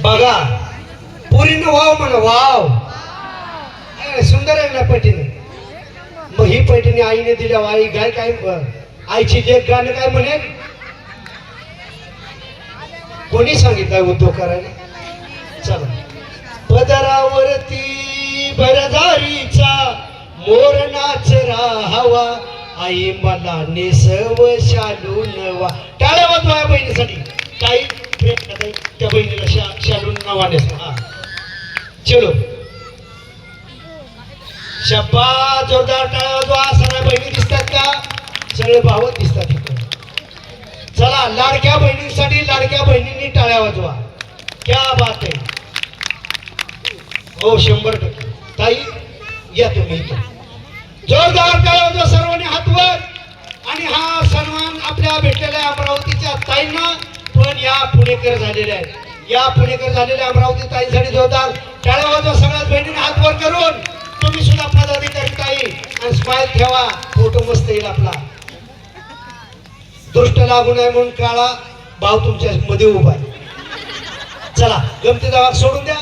बघा पुरीनं वाव म्हणा वाव सुंदर आहे ना पैठणी. मग ही पैठणी आईने दिल्या आई गाय काय आईची लेख गाणं काय म्हणेल कोणी सांगितलं उद्योग करायला. चला पदरावरती भरधारीचा मोर नाच राहावा आई मला नेसव शालू नवा. टाळ्या वाजवा बहिणीसाठी काही त्या बहिणीला शालू नवा नेस. हा चलो शब्बा जोरदार टाळ्या वाजवा. सगळ्या बहिणी दिसतात का सगळे भाव दिसतात इथं. चला लाडक्या बहिणींसाठी लाडक्या बहिणींनी टाळ्या वाजवा. क्या बात आहे. हो 100% ताई या तुम्ही इथं जोरदार टाळ्या वाजवा सर्वांनी हात वर. आणि हा सन्मान आपल्या भेटलेल्या अमरावतीच्या ताईंना पण या पुणेकर झालेल्या आहेत. या पुणेकर झालेल्या अमरावती ताईंसाठी जोरदार टाळ्या वाजवा सगळ्याच बहिणींनी हात वर करून. तुम्ही सुद्धा पदाधिकारी ताई आणि स्माइल ठेवा फोटो मस्त येईल आपला. दृष्ट लागू नये म्हणून काळा भाव तुमच्या मध्ये उभा आहे. चला गमती दावा सोडून द्या.